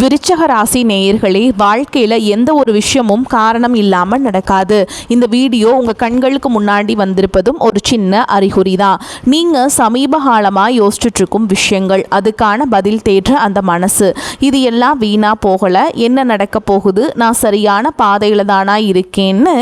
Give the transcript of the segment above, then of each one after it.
விருச்சக ராசி நேயர்களே, வாழ்க்கையில் எந்த ஒரு விஷயமும் காரணம் இல்லாமல் நடக்காது. இந்த வீடியோ உங்கள் கண்களுக்கு முன்னாடி வந்திருப்பதும் ஒரு சின்ன அறிகுறி தான். நீங்கள் சமீப காலமாக யோசிச்சுட்டு இருக்கும் விஷயங்கள், அதுக்கான பதில் தேடுற அந்த மனசு, இது எல்லாம் வீணாக போகலை. என்ன நடக்க போகுது, நான் சரியான பாதையில் தானா இருக்கேன்னு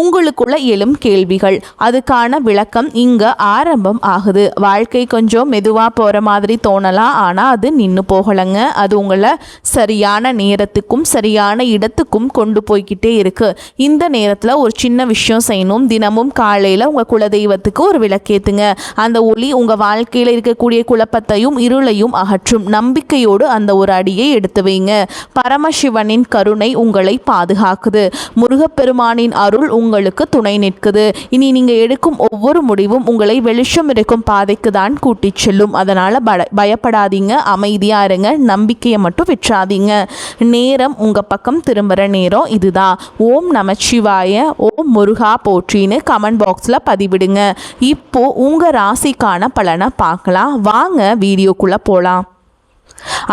உங்களுக்குள்ள எழும் கேள்விகள், அதுக்கான விளக்கம் இங்கே ஆரம்பம் ஆகுது. வாழ்க்கை கொஞ்சம் மெதுவாக போகிற மாதிரி தோணலாம், ஆனால் அது நின்று போகலைங்க. அது உங்களை சரியான நேரத்துக்கும் சரியான இடத்துக்கும் கொண்டு போய்கிட்டே இருக்கு. இந்த நேரத்தில் ஒரு சின்ன விஷயம் செய்யணும். தினமும் காலையில் உங்கள் குலதெய்வத்துக்கு ஒரு விளக்கேத்துங்க. அந்த ஒளி உங்கள் வாழ்க்கையில் இருக்கக்கூடிய குழப்பத்தையும் இருளையும் அகற்றும். நம்பிக்கையோடு அந்த ஒரு அடியை எடுத்து வைங்க. பரமசிவனின் கருணை உங்களை பாதுகாக்குது. முருகப்பெருமானின் அருள் உங்களுக்கு துணை நிற்குது. இனி நீங்கள் எடுக்கும் ஒவ்வொரு முடிவும் உங்களை வெளிச்சம் இருக்கும் பாதைக்கு தான் கூட்டிச் செல்லும். அதனால் பயப்படாதீங்க, அமைதியாக இருங்க, நம்பிக்கையை மட்டும் விற்றாதீங்க. நேரம் உங்கள் பக்கம் திரும்புகிற நேரம் இதுதான். ஓம் நமச்சிவாய, ஓம் முருகா போற்றின்னு கமெண்ட் பாக்ஸில் பதிவிடுங்க. இப்போ உங்கள் ராசிக்கான பலனை பார்க்கலாம். வாங்க வீடியோக்குள்ளே போகலாம்.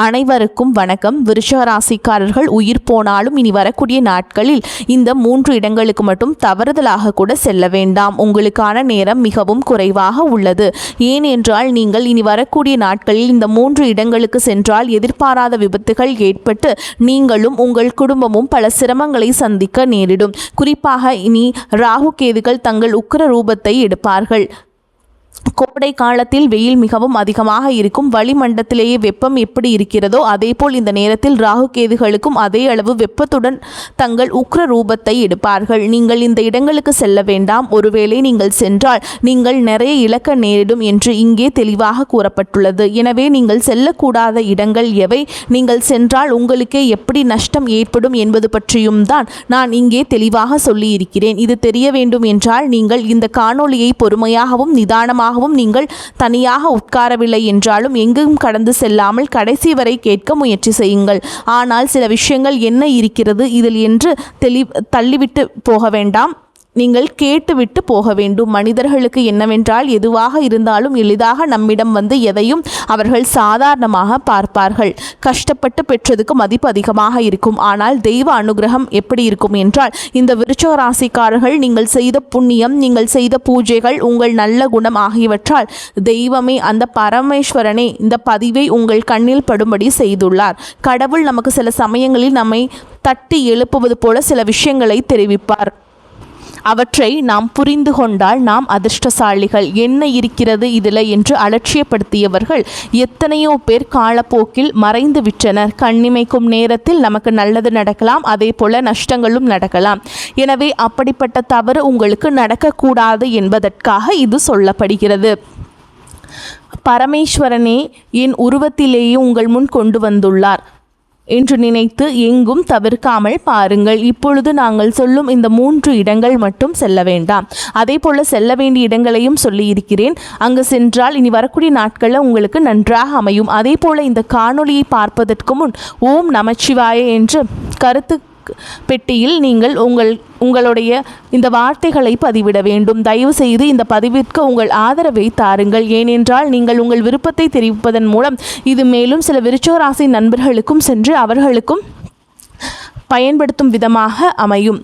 அனைவருக்கும் வணக்கம். விருச்சிக ராசிக்காரர்கள் உயிர் போனாலும் இனி வரக்கூடிய நாட்களில் இந்த 3 இடங்களுக்கு மட்டும் தவறுதலாக கூட செல்ல வேண்டாம். உங்களுக்கான நேரம் மிகவும் குறைவாக உள்ளது. ஏனென்றால் நீங்கள் இனி வரக்கூடிய நாட்களில் இந்த 3 இடங்களுக்கு சென்றால் எதிர்பாராத விபத்துகள் ஏற்பட்டு நீங்களும் உங்கள் குடும்பமும் பல சிரமங்களை சந்திக்க நேரிடும். குறிப்பாக இனி ராகு கேதுகள் தங்கள் உக்கிர ரூபத்தை எடுப்பார்கள். கோடை காலத்தில் வெயில் மிகவும் அதிகமாக இருக்கும். வளிமண்டலத்திலேயே வெப்பம் எப்படி இருக்கிறதோ அதேபோல் இந்த நேரத்தில் ராகு கேதுகளுக்கும் அதே அளவு வெப்பத்துடன் தங்கள் உக்ர ரூபத்தை எடுப்பார்கள். நீங்கள் இந்த இடங்களுக்கு செல்ல வேண்டாம். ஒருவேளை நீங்கள் சென்றால் நீங்கள் நிறைய இழக்க நேரிடும் என்று இங்கே தெளிவாக கூறப்பட்டுள்ளது. எனவே நீங்கள் செல்லக்கூடாத இடங்கள் எவை, நீங்கள் சென்றால் உங்களுக்கே எப்படி நஷ்டம் ஏற்படும் என்பது பற்றியும் தான் நான் இங்கே தெளிவாக சொல்லியிருக்கிறேன். இது தெரிய வேண்டும் என்றால் நீங்கள் இந்த காணொளியை பொறுமையாகவும் நிதானமாகவும் நீங்கள் தனியாக உட்காரவில்லை என்றாலும் எங்கும் கடந்து செல்லாமல் கடைசி வரை கேட்க முயற்சி செய்யுங்கள். ஆனால் சில விஷயங்கள் என்ன இருக்கிறது இதில் என்று தள்ளிவிட்டு போக வேண்டாம். நீங்கள் கேட்டுவிட்டு போக வேண்டும். மனிதர்களுக்கு என்னவென்றால் எதுவாக இருந்தாலும் எளிதாக நம்மிடம் வந்து எதையும் அவர்கள் சாதாரணமாக பார்ப்பார்கள். கஷ்டப்பட்டு பெற்றதுக்கு மதிப்பு அதிகமாக இருக்கும். ஆனால் தெய்வ அனுகிரகம் எப்படி இருக்கும் என்றால், இந்த விருச்சிக ராசிக்காரர்கள் நீங்கள் செய்த புண்ணியம், நீங்கள் செய்த பூஜைகள், உங்கள் நல்ல குணம் ஆகியவற்றால் தெய்வமே, அந்த பரமேஸ்வரனே இந்த பதிவை உங்கள் கண்ணில் படும்படி செய்துள்ளார். கடவுள் நமக்கு சில சமயங்களில் நம்மை தட்டி எழுப்புவது போல சில விஷயங்களை தெரிவிப்பார். அவற்றை நாம் புரிந்து கொண்டால் நாம் அதிர்ஷ்டசாலிகள். என்ன இருக்கிறது இதில் என்று அலட்சியப்படுத்தியவர்கள் எத்தனையோ பேர் காலப்போக்கில் மறைந்து விட்டனர். கண்ணிமைக்கும் நேரத்தில் நமக்கு நல்லது நடக்கலாம், அதே போல நஷ்டங்களும் நடக்கலாம். எனவே அப்படிப்பட்ட தவறு உங்களுக்கு நடக்கக்கூடாது என்பதற்காக இது சொல்லப்படுகிறது. பரமேஸ்வரனே என் உருவத்திலேயே உங்கள் முன் கொண்டு வந்துள்ளார் என்று நினைத்து எங்கும் தவிர்க்காமல் பாருங்கள். இப்பொழுது நாங்கள் சொல்லும் இந்த 3 இடங்கள் மட்டும் செல்ல வேண்டாம். அதே போல் செல்ல வேண்டிய இடங்களையும் சொல்லி இருக்கிறேன். அங்கு சென்றால் இனி வரக்கூடிய நாட்களில் உங்களுக்கு நன்றாக அமையும். அதே போல் இந்த காணொளியை பார்ப்பதற்கு முன் ஓம் நமச்சிவாய என்று கருத்து பெட்டியில் நீங்கள் உங்களுடைய இந்த வார்த்தைகளை பதிவிட வேண்டும். தயவு செய்து இந்த பதிவிற்கு உங்கள் ஆதரவை தாருங்கள். ஏனென்றால் நீங்கள் உங்கள் விருப்பத்தை தெரிவிப்பதன் மூலம் இது மேலும் சில விருச்சிக ராசி நண்பர்களுக்கும் சென்று அவர்களுக்கும் பயன்படுத்தும் விதமாக அமையும்.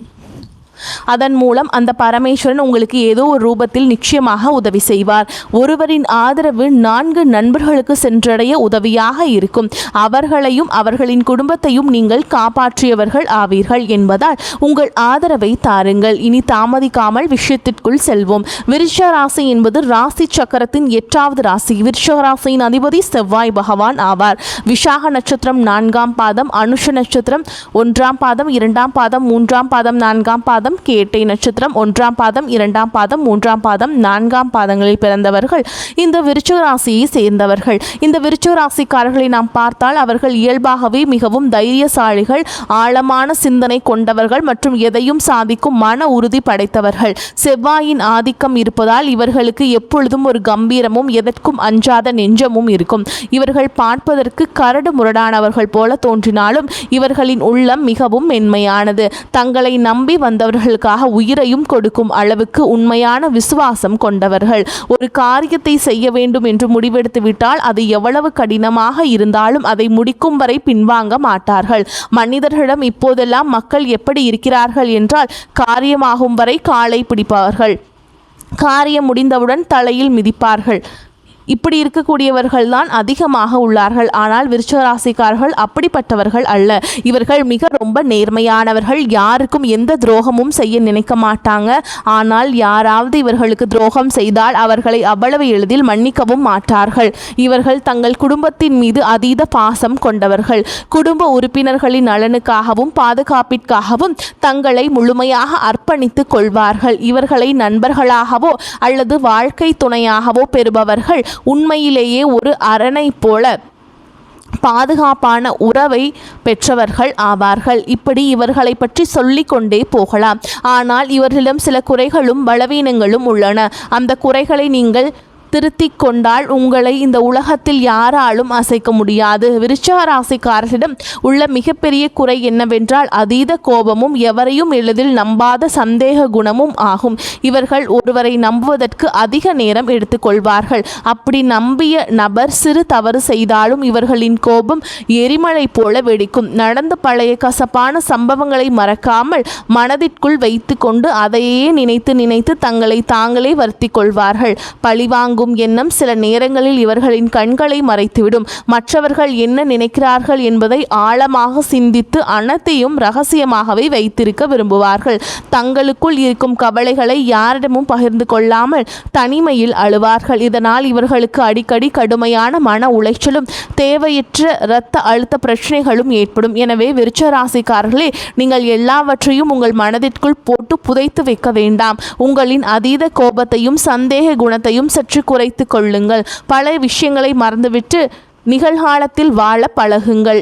அதன் மூலம் அந்த பரமேஸ்வரன் உங்களுக்கு ஏதோ ஒரு ரூபத்தில் நிச்சயமாக உதவி செய்வார். ஒருவரின் ஆதரவு 4 நண்பர்களுக்கு சென்றடைய உதவியாக இருக்கும். அவர்களையும் அவர்களின் குடும்பத்தையும் நீங்கள் காப்பாற்றியவர்கள் ஆவீர்கள் என்பதால் உங்கள் ஆதரவை தாருங்கள். இனி தாமதிக்காமல் விஷயத்திற்குள் செல்வோம். விருச்சிக ராசி என்பது ராசி சக்கரத்தின் 8வது ராசி. விருச்சிக ராசியின் அதிபதி செவ்வாய் பகவான் ஆவார். விசாக நட்சத்திரம் 4ஆம் பாதம், அனுஷ நட்சத்திரம் 1ஆம் பாதம், 2ஆம் பாதம், 3ஆம் பாதம், 4ஆம் பாதம், கேட்டை நட்சத்திரம் 1ஆம் பாதம், 2ஆம் பாதம், 3ஆம் பாதம், 4ஆம் பாதங்களில் பிறந்தவர்கள் இந்த விருச்சிக ராசியை சேர்ந்தவர்கள். இந்த விருச்சிக ராசிக்காரர்களை நாம் பார்த்தால் அவர்கள் இயல்பாகவே மிகவும் தைரியசாலிகள், ஆழமான சிந்தனை கொண்டவர்கள் மற்றும் எதையும் சாதிக்கும் மன உறுதி படைத்தவர்கள். செவ்வாயின் ஆதிக்கம் இருப்பதால் இவர்களுக்கு எப்பொழுதும் ஒரு கம்பீரமும் எதற்கும் அஞ்சாத நெஞ்சமும் இருக்கும். இவர்கள் பார்ப்பதற்கு கரடு முரடானவர்கள் போல தோன்றினாலும் இவர்களின் உள்ளம் மிகவும் மென்மையானது. தங்களை நம்பி வந்தவர்கள் மற்றவர்களுக்காக உயிரையும் கொடுக்கும் அளவுக்கு உண்மையான விசுவாசம் கொண்டவர்கள். ஒரு காரியத்தை செய்ய வேண்டும் என்று முடிவெடுத்து விட்டால் அது எவ்வளவு கடினமாக இருந்தாலும் அதை முடிக்கும் வரை பின்வாங்க மாட்டார்கள். மனிதர்களிடம் இப்போதெல்லாம் மக்கள் எப்படி இருக்கிறார்கள் என்றால், காரியமாகும் வரை காலை பிடிப்பார்கள், காரியம் முடிந்தவுடன் தலையில் மிதிப்பார்கள். இப்படி இருக்கக்கூடியவர்கள் தான் அதிகமாக உள்ளார்கள். ஆனால் விருச்சிக ராசிக்காரர்கள் அப்படிப்பட்டவர்கள் அல்ல. இவர்கள் மிக ரொம்ப நேர்மையானவர்கள். யாருக்கும் எந்த துரோகமும் செய்ய நினைக்க மாட்டாங்க. ஆனால் யாராவது இவர்களுக்கு துரோகம் செய்தால் அவர்களை அவ்வளவு எளிதில் மன்னிக்கவும் மாட்டார்கள். இவர்கள் தங்கள் குடும்பத்தின் மீது அதீத பாசம் கொண்டவர்கள். குடும்ப உறுப்பினர்களின் நலனுக்காகவும் பாதுகாப்பிற்காகவும் தங்களை முழுமையாக அர்ப்பணித்துக் கொள்வார்கள். இவர்களை நண்பர்களாகவோ அல்லது வாழ்க்கை துணையாகவோ பெறுபவர்கள் உண்மையிலேயே ஒரு அரணை போல பாதுகாப்பான உறவை பெற்றவர்கள் ஆவார்கள். இப்படி இவர்களை பற்றி சொல்லிக்கொண்டே போகலாம். ஆனால் இவர்களிடம் சில குறைகளும் பலவீனங்களும் உள்ளன. அந்த குறைகளை நீங்கள் திருத்திக் கொண்டால் உங்களை இந்த உலகத்தில் யாராலும் அசைக்க முடியாது. விருச்சிக ராசிக்காரர்களிடம் உள்ள மிகப்பெரிய குறை என்னவென்றால் அதீத கோபமும் எவரையும் எளிதில் நம்பாத சந்தேக குணமும் ஆகும். இவர்கள் ஒருவரை நம்புவதற்கு அதிக நேரம் எடுத்துக்கொள்வார்கள். அப்படி நம்பிய நபர் சிறு தவறு செய்தாலும் இவர்களின் கோபம் எரிமலை போல வெடிக்கும். நடந்த பழைய கசப்பான சம்பவங்களை மறக்காமல் மனதிற்குள் வைத்து கொண்டு அதையே நினைத்து நினைத்து தங்களை தாங்களே வருத்தி கொள்வார்கள். பழிவாங்கும் எண்ணம் சில நேரங்களில் இவர்களின் கண்களை மறைத்துவிடும். மற்றவர்கள் என்ன நினைக்கிறார்கள் என்பதை ஆழமாக சிந்தித்து அனைத்தையும் ரகசியமாகவே வைத்திருக்க விரும்புவார்கள். தங்களுக்குள் இருக்கும் கவலைகளை யாரிடமும் பகிர்ந்து கொள்ளாமல் தனிமையில் அழுவார்கள். இதனால் இவர்களுக்கு அடிக்கடி கடுமையான மன உளைச்சலும் தேவையற்ற இரத்த அழுத்த பிரச்சனைகளும் ஏற்படும். எனவே விருச்சிக ராசிக்காரர்களே, நீங்கள் எல்லாவற்றையும் உங்கள் மனதிற்குள் போட்டு புதைத்து வைக்க வேண்டாம். உங்களின் அதீத கோபத்தையும் சந்தேக குணத்தையும் சற்று குறைத்து கொள்ளுங்கள். பல விஷயங்களை மறந்துவிட்டு நிகழ்காலத்தில் வாழ பழகுங்கள்.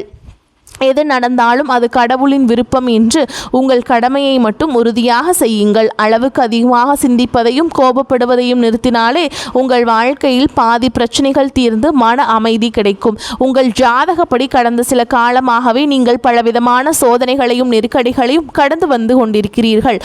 எது நடந்தாலும் அது கடவுளின் விருப்பம் என்று உங்கள் கடமையை மட்டும் உறுதியாக செய்யுங்கள். அளவுக்கு அதிகமாக சிந்திப்பதையும் கோபப்படுவதையும் நிறுத்தினாலே உங்கள் வாழ்க்கையில் பாதி பிரச்சனைகள் தீர்ந்து மன அமைதி கிடைக்கும். உங்கள் ஜாதகப்படி கடந்த சில காலமாகவே நீங்கள் பலவிதமான சோதனைகளையும் நெருக்கடிகளையும் கடந்து வந்து கொண்டிருக்கிறீர்கள்.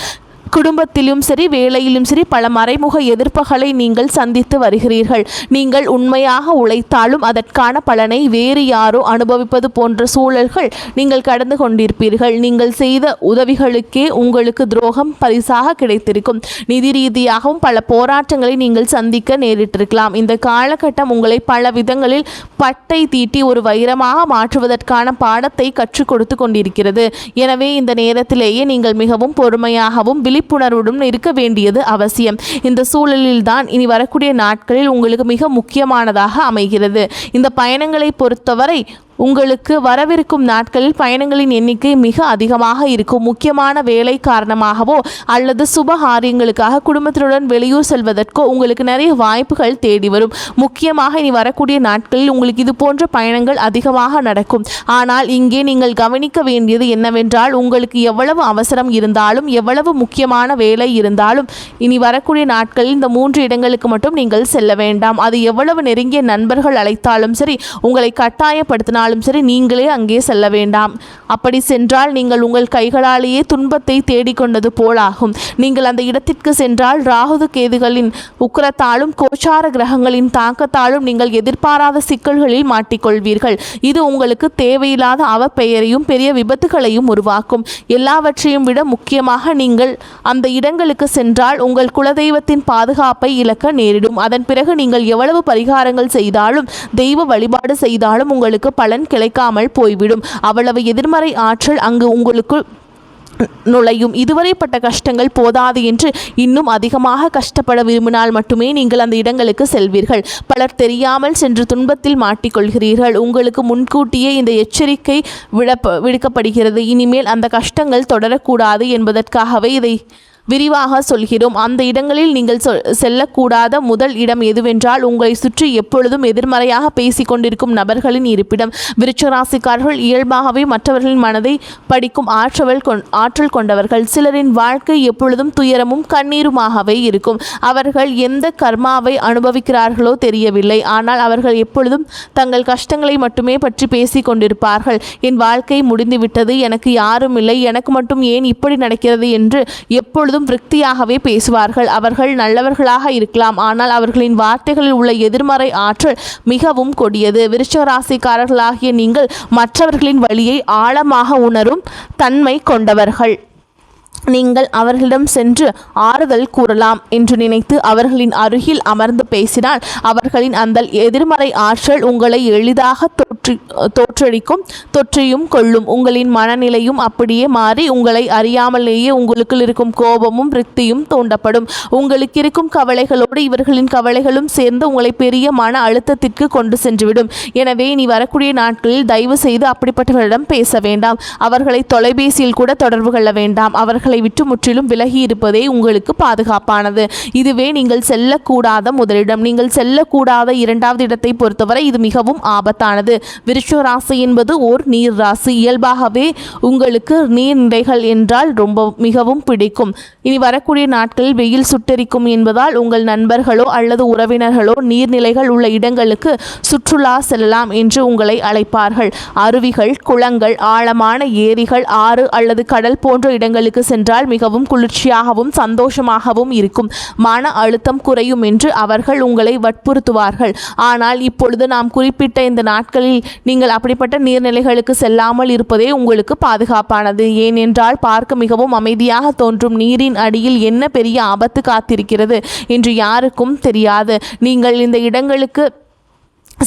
குடும்பத்திலும் சரி, வேலையிலும் சரி பல மறைமுக எதிர்ப்புகளை நீங்கள் சந்தித்து வருகிறீர்கள். நீங்கள் உண்மையாக உழைத்தாலும் அதற்கான பலனை வேறு யாரோ அனுபவிப்பது போன்ற சூழல்கள் நீங்கள் கடந்து கொண்டிருப்பீர்கள். நீங்கள் செய்த உதவிகளுக்கே உங்களுக்கு துரோகம் பரிசாக கிடைத்திருக்கும். நிதி ரீதியாகவும் பல போராட்டங்களை நீங்கள் சந்திக்க நேரிட்டிருக்கலாம். இந்த காலகட்டம் உங்களை பல விதங்களில் பட்டை தீட்டி ஒரு வைரமாக மாற்றுவதற்கான பாடத்தை கற்றுக் கொடுத்து கொண்டிருக்கிறது. எனவே இந்த நேரத்திலேயே நீங்கள் மிகவும் பொறுமையாகவும் விழிப்புணர்வுடன் இருக்க வேண்டியது அவசியம். இந்த சூழலில்தான் இனி வரக்கூடிய நாட்களில் உங்களுக்கு மிக முக்கியமானதாக அமைகிறது. இந்த பயணங்களை பொறுத்தவரை உங்களுக்கு வரவிருக்கும் நாட்களில் பயணங்களின் எண்ணிக்கை மிக அதிகமாக இருக்கும். முக்கியமான வேலை காரணமாகவோ அல்லது சுப காரியங்களுக்காக குடும்பத்தினுடன் வெளியூர் செல்வதற்கோ உங்களுக்கு நிறைய வாய்ப்புகள் தேடி வரும். முக்கியமாக இனி வரக்கூடிய நாட்களில் உங்களுக்கு இது போன்ற பயணங்கள் அதிகமாக நடக்கும். ஆனால் இங்கே நீங்கள் கவனிக்க வேண்டியது என்னவென்றால், உங்களுக்கு எவ்வளவு அவசரம் இருந்தாலும் எவ்வளவு முக்கியமான வேலை இருந்தாலும் இனி வரக்கூடிய நாட்களில் இந்த 3 இடங்களுக்கு மட்டும் நீங்கள் செல்ல வேண்டாம். அது எவ்வளவு நெருங்கிய நண்பர்கள் அழைத்தாலும் சரி, உங்களை கட்டாயப்படுத்தினாலும் சரி, நீங்களே அங்கே செல்ல வேண்டாம். அப்படி சென்றால் நீங்கள் உங்கள் கைகளாலேயே துன்பத்தை தேடிக்கொண்டது போலாகும். நீங்கள் அந்த இடத்திற்கு சென்றால் ராகு கேதுகளின் உக்கிரத்தாலும் கோச்சார கிரகங்களின் தாக்கத்தாலும் நீங்கள் எதிர்பாராத சிக்கல்களில் மாட்டிக்கொள்வீர்கள். இது உங்களுக்கு தேவையில்லாத அவப்பெயரையும் பெரிய விபத்துகளையும் உருவாக்கும். எல்லாவற்றையும் விட முக்கியமாக நீங்கள் அந்த இடங்களுக்கு சென்றால் உங்கள் குலதெய்வத்தின் பாதுகாப்பை இழக்க நேரிடும். அதன் பிறகு நீங்கள் எவ்வளவு பரிகாரங்கள் செய்தாலும் தெய்வ வழிபாடு செய்தாலும் உங்களுக்கு பலன் கிடைக்காமல் போய்விடும். அவ்வளவு எதிர்மறை ஆற்றல் அங்கு உங்களுக்குள் நுழையும். இதுவரைப்பட்ட கஷ்டங்கள் போதாது என்று இன்னும் அதிகமாக கஷ்டப்பட விரும்பினால் மட்டுமே நீங்கள் அந்த இடங்களுக்கு செல்வீர்கள். பலர் தெரியாமல் சென்று துன்பத்தில் மாட்டிக்கொள்கிறீர்கள். உங்களுக்கு முன்கூட்டியே இந்த எச்சரிக்கை விடுக்கப்படுகிறது. இனிமேல் அந்த கஷ்டங்கள் தொடரக்கூடாது என்பதற்காகவே இதை விரிவாக சொல்கிறோம். அந்த இடங்களில் நீங்கள் செல்லக்கூடாத முதல் இடம் எதுவென்றால், உங்களை சுற்றி எப்பொழுதும் எதிர்மறையாக பேசிக் கொண்டிருக்கும் நபர்களின் இருப்பிடம். விருச்சிகராசிக்காரர்கள் இயல்பாகவே மற்றவர்களின் மனதை படிக்கும் ஆற்றல் கொண்டவர்கள். சிலரின் வாழ்க்கை எப்பொழுதும் துயரமும் கண்ணீருமாகவே இருக்கும். அவர்கள் எந்த கர்மாவை அனுபவிக்கிறார்களோ தெரியவில்லை. ஆனால் அவர்கள் எப்பொழுதும் தங்கள் கஷ்டங்களை மட்டுமே பற்றி பேசிக் கொண்டிருப்பார்கள். என் வாழ்க்கை முடிந்துவிட்டது, எனக்கு யாரும் இல்லை, எனக்கு மட்டும் ஏன் இப்படி நடக்கிறது என்று எப்பொழுதும் விரக்தியாகவே பேசுவார்கள். அவர்கள் நல்லவர்களாக இருக்கலாம், ஆனால் அவர்களின் வார்த்தைகளில் உள்ள எதிர்மறை ஆற்றல் மிகவும் கொடியது. விருச்சிக ராசிக்காரர்களாகிய நீங்கள் மற்றவர்களின் வழியை ஆழமாக உணரும் தன்மை கொண்டவர்கள். நீங்கள் அவர்களிடம் சென்று ஆறுதல் கூறலாம் என்று நினைத்து அவர்களின் அருகில் அமர்ந்து பேசினால் அவர்களின் அந்த எதிர்மறை ஆற்றல் உங்களை எளிதாக தொற்றியும் கொள்ளும். உங்களின் மனநிலையும் அப்படியே மாறி உங்களை அறியாமலேயே உங்களுக்குள் இருக்கும் கோபமும் விரக்தியும் தூண்டப்படும். உங்களுக்கு இருக்கும் கவலைகளோடு இவர்களின் கவலைகளும் சேர்ந்து உங்களை பெரிய மன அழுத்தத்திற்கு கொண்டு சென்றுவிடும். எனவே நீ வரக்கூடிய நாட்களில் தயவு செய்து அப்படிப்பட்டவர்களிடம் பேச வேண்டாம். அவர்களை தொலைபேசியில் கூட தொடர்பு கொள்ள வேண்டாம். அவர்களை விட்டு முற்றிலும் விலகி இருப்பதே உங்களுக்கு பாதுகாப்பானது. இதுவே நீங்கள் செல்லக்கூடாத முதலிடம். நீங்கள் செல்லக்கூடாத இரண்டாவது இடத்தை பொறுத்தவரை இது மிகவும் ஆபத்தானது. விருச்சிக ராசி என்பது ஓர் நீர் ராசி. இயல்பாகவே உங்களுக்கு நீர்நிலைகள் என்றால் மிகவும் பிடிக்கும். இனி வரக்கூடிய நாட்களில் வெயில் சுட்டெரிக்கும் என்பதால் உங்கள் நண்பர்களோ அல்லது உறவினர்களோ நீர்நிலைகள் உள்ள இடங்களுக்கு சுற்றுலா செல்லலாம் என்று உங்களை அழைப்பார்கள். அருவிகள், குளங்கள், ஆழமான ஏரிகள், ஆறு அல்லது கடல் போன்ற இடங்களுக்கு சென்றால் மிகவும் குளிர்ச்சியாகவும் சந்தோஷமாகவும் இருக்கும். மன அழுத்தம் குறையும் என்று அவர்கள் உங்களை வற்புறுத்துவார்கள். ஆனால் இப்பொழுது நாம் குறிப்பிட்ட இந்த நாட்களில் நீங்கள் அப்படிப்பட்ட நீர்நிலைகளுக்கு செல்லாமல் இருப்பதே உங்களுக்கு பாதுகாப்பானது. ஏனென்றால் பார்க்க மிகவும் அமைதியாக தோன்றும் நீரின் அடியில் என்ன பெரிய ஆபத்து காத்திருக்கிறது என்று யாருக்கும் தெரியாது. நீங்கள் இந்த இடங்களுக்கு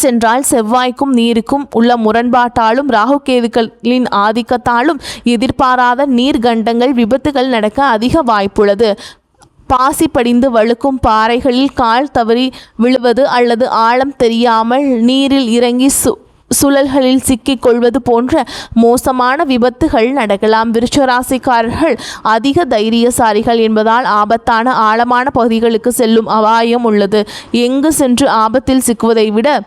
சென்றால் செவ்வாய்க்கும் நீருக்கும் உள்ள முரண்பாட்டாலும் ராகுகேதுக்களின் ஆதிக்கத்தாலும் எதிர்பாராத நீர்கண்டங்கள் விபத்துகள் நடக்க அதிக வாய்ப்புள்ளது. பாசி படிந்து வழுக்கும் பாறைகளில் கால் தவறி விழுவது அல்லது ஆழம் தெரியாமல் நீரில் இறங்கி சுழல்களில் சிக்கிக் கொள்வது போன்ற மோசமான விபத்துகள் நடக்கலாம். விருச்சிக ராசிக்காரர்கள் அதிக தைரியசாலிகள் என்பதால் ஆபத்தான ஆழமான பகுதிகளுக்கு செல்லும் அபாயம் உள்ளது. எங்கு சென்று ஆபத்தில் சிக்குவதை விட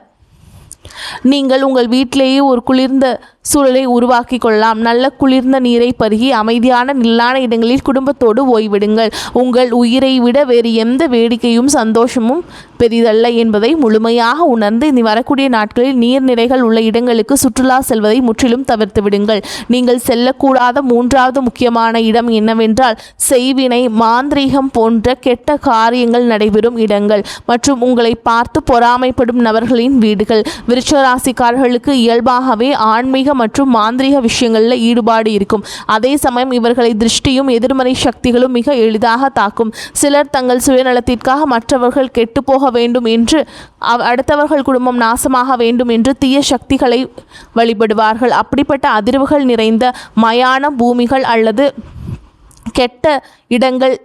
நீங்கள் உங்கள் வீட்டிலேயே ஒரு குளிர்ந்த சூழலை உருவாக்கி கொள்ளலாம். நல்ல குளிர்ந்த நீரை பருகி அமைதியான நில்லான இடங்களில் குடும்பத்தோடு ஓய்விடுங்கள். உங்கள் உயிரை விட வேறு எந்த வேடிக்கையும் சந்தோஷமும் பெரிதல்ல என்பதை முழுமையாக உணர்ந்து இனி வரக்கூடிய நாட்களில் நீர்நிலைகள் உள்ள இடங்களுக்கு சுற்றுலா செல்வதை முற்றிலும் தவிர்த்து விடுங்கள். நீங்கள் செல்லக்கூடாத மூன்றாவது முக்கியமான இடம் என்னவென்றால் செய்வினை, மாந்திரீகம் போன்ற கெட்ட காரியங்கள் நடைபெறும் இடங்கள் மற்றும் உங்களை பார்த்து பொறாமைப்படும் நபர்களின் வீடுகள். விருச்சிக ராசிக்காரர்களுக்கு இயல்பாகவே ஆன்மீக மற்றும் மாந்திரீக விஷயங்களில் ஈடுபாடு இருக்கும். அதே சமயம் இவர்களை திருஷ்டியும் எதிர்மறை சக்திகளும் மிக எளிதாக தாக்கும். சிலர் தங்கள் சுயநலத்திற்காக மற்றவர்கள் கெட்டுப்போக வேண்டும் என்று, அடுத்தவர்கள் குடும்பம் நாசமாக வேண்டும் என்று தீய சக்திகளை வழிபடுவார்கள். அப்படிப்பட்ட அதிர்வுகள் நிறைந்த மயான பூமிகள் அல்லது கெட்ட இடங்கள்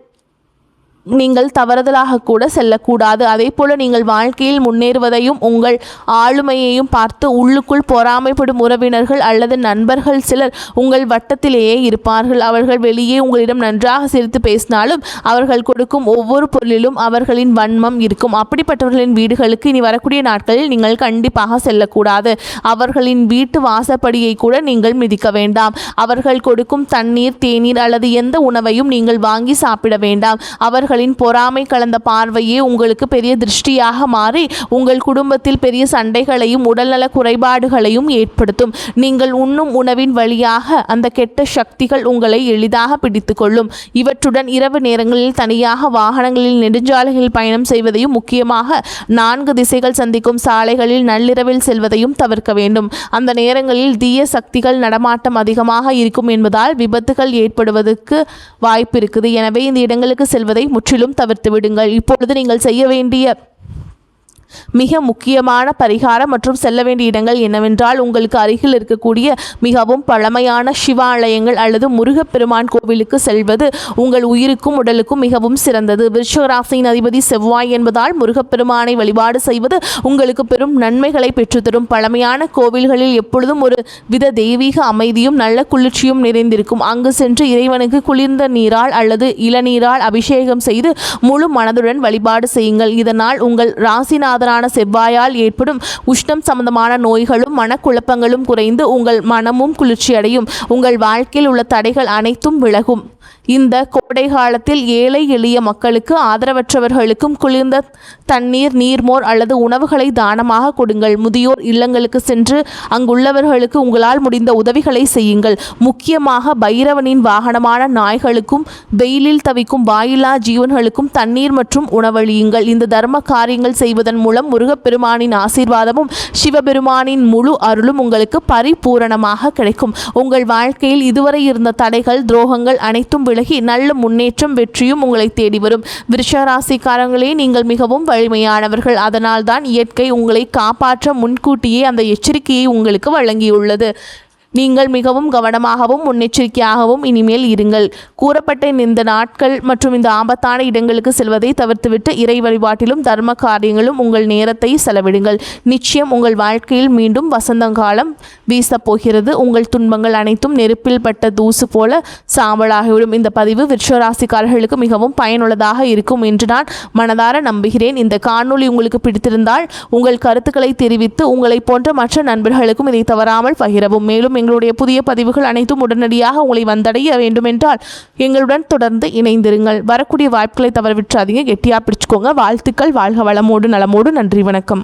நீங்கள் தவறுதலாக கூட செல்லக்கூடாது. அதே போல நீங்கள் வாழ்க்கையில் முன்னேறுவதையும் உங்கள் ஆளுமையையும் பார்த்து உள்ளுக்குள் பொறாமைப்படும் உறவினர்கள் அல்லது நண்பர்கள் சிலர் உங்கள் வட்டத்திலேயே இருப்பார்கள். அவர்கள் வெளியே உங்களிடம் நன்றாக சிரித்து பேசினாலும் அவர்கள் கொடுக்கும் ஒவ்வொரு பொருளிலும் அவர்களின் வன்மம் இருக்கும். அப்படிப்பட்டவர்களின் வீடுகளுக்கு இனி வரக்கூடிய நாட்களில் நீங்கள் கண்டிப்பாக செல்லக்கூடாது. அவர்களின் வீட்டு வாசப்படியை கூட நீங்கள் மிதிக்க வேண்டாம். அவர்கள் கொடுக்கும் தண்ணீர், தேநீர் அல்லது எந்த உணவையும் நீங்கள் வாங்கி சாப்பிட வேண்டாம். அவர்களின் பொறாமை கலந்த பார்வையே உங்களுக்கு பெரிய திருஷ்டியாக மாறி உங்கள் குடும்பத்தில் பெரிய சண்டைகளையும் உடல்நல குறைபாடுகளையும் ஏற்படுத்தும். நீங்கள் உண்ணும் உணவின் வழியாக அந்த கெட்ட சக்திகள் உங்களை எளிதாக பிடித்து கொள்ளும். இவற்றுடன் இரவு நேரங்களில் தனியாக வாகனங்களில் நெடுஞ்சாலைகளில் பயணம் செய்வதையும், முக்கியமாக 4 திசைகள் சந்திக்கும் சாலைகளில் நள்ளிரவில் செல்வதையும் தவிர்க்க வேண்டும். அந்த நேரங்களில் தீய சக்திகள் நடமாட்டம் அதிகமாக இருக்கும் என்பதால் விபத்துகள் ஏற்படுவதற்கு வாய்ப்பு இருக்குது. எனவே இந்த இடங்களுக்கு செல்வதை முற்றிலும் தவிர்த்து விடுங்கள். இப்பொழுது நீங்கள் செய்ய வேண்டிய மிக முக்கியமான பரிகாரம் மற்றும் செல்ல வேண்டிய இடங்கள் என்னவென்றால், உங்களுக்கு அருகில் இருக்கக்கூடிய மிகவும் பழமையான சிவாலயங்கள் அல்லது முருகப்பெருமான் கோவிலுக்கு செல்வது உங்கள் உயிருக்கும் உடலுக்கும் மிகவும் சிறந்தது. விருச்சிக ராசியின் அதிபதி செவ்வாய் என்பதால் முருகப்பெருமானை வழிபாடு செய்வது உங்களுக்கு பெரும் நன்மைகளை பெற்றுத்தரும். பழமையான கோவில்களில் எப்பொழுதும் ஒரு வித தெய்வீக அமைதியும் நல்ல குளிர்ச்சியும் நிறைந்திருக்கும். அங்கு சென்று இறைவனுக்கு குளிர்ந்த நீரால் அல்லது இளநீரால் அபிஷேகம் செய்து முழு மனதுடன் வழிபாடு செய்யுங்கள். இதனால் உங்கள் ராசிநாதனான செவ்வாயால் ஏற்படும் உஷ்ணம் சம்பந்தமான நோய்களும் மனக்குழப்பங்களும் குறைந்து உங்கள் மனமும் குளிர்ச்சியடையும். உங்கள் வாழ்க்கையில் உள்ள தடைகள் அனைத்தும் விலகும். இந்த கோடை காலத்தில் ஏழை எளிய மக்களுக்கு, ஆதரவற்றவர்களுக்கும் குளிர்ந்த தண்ணீர், நீர்மோர் அல்லது உணவுகளை தானமாக கொடுங்கள். முதியோர் இல்லங்களுக்கு சென்று அங்குள்ளவர்களுக்கு உங்களால் முடிந்த உதவிகளை செய்யுங்கள். முக்கியமாக பைரவனின் வாகனமான நாய்களுக்கும் வெயிலில் தவிக்கும் வாயிலா ஜீவன்களுக்கும் தண்ணீர் மற்றும் உணவளியுங்கள். இந்த தர்ம காரியங்கள் செய்வதன் மூலம் முருகப்பெருமானின் ஆசீர்வாதமும் சிவபெருமானின் முழு அருளும் உங்களுக்கு பரிபூரணமாக கிடைக்கும். உங்கள் வாழ்க்கையில் இதுவரை இருந்த தடைகள், துரோகங்கள் அனைத்தும் விலகி நல்ல முன்னேற்றம், வெற்றியும் உங்களை தேடி வரும். விருச்சிக ராசிக்காரங்களே, நீங்கள் மிகவும் வலிமையானவர்கள். அதனால்தான் இயற்கை உங்களை காப்பாற்ற முன்கூட்டியே அந்த எச்சரிக்கையை உங்களுக்கு வழங்கியுள்ளது. நீங்கள் மிகவும் கவனமாகவும் முன்னெச்சரிக்கையாகவும் இனிமேல் இருங்கள். கூறப்பட்ட இந்த நாட்கள் மற்றும் இந்த ஆபத்தான இடங்களுக்கு செல்வதை தவிர்த்துவிட்டு இறை வழிபாட்டிலும் தர்ம காரியங்களும் உங்கள் நேரத்தை செலவிடுங்கள். நிச்சயம் உங்கள் வாழ்க்கையில் மீண்டும் வசந்தகாலம் வீசப்போகிறது. உங்கள் துன்பங்கள் அனைத்தும் நெருப்பில் பட்ட தூசு போல சாம்பலாகிவிடும். இந்த பதிவு விருச்சிக ராசிக்காரர்களுக்கு மிகவும் பயனுள்ளதாக இருக்கும் என்று நான் மனதார நம்புகிறேன். இந்த காணொளி உங்களுக்கு பிடித்திருந்தால் உங்கள் கருத்துக்களை தெரிவித்து உங்களை போன்ற மற்ற நண்பர்களுக்கும் இதை தவறாமல் பகிரவும். மேலும் எங்களுடைய புதிய பதிவுகள் அனைத்தும் உடனடியாக உங்களை வந்தடைய வேண்டுமென்றால் எங்களுடன் தொடர்ந்து இணைந்திருங்கள். வரக்கூடிய வாய்ப்புகளை தவற விட்டுறாதீங்க. கெட்டியாக பிடிச்சுக்கோங்க. வாழ்த்துக்கள். வாழ்க வளமோடு நலமோடு. நன்றி, வணக்கம்.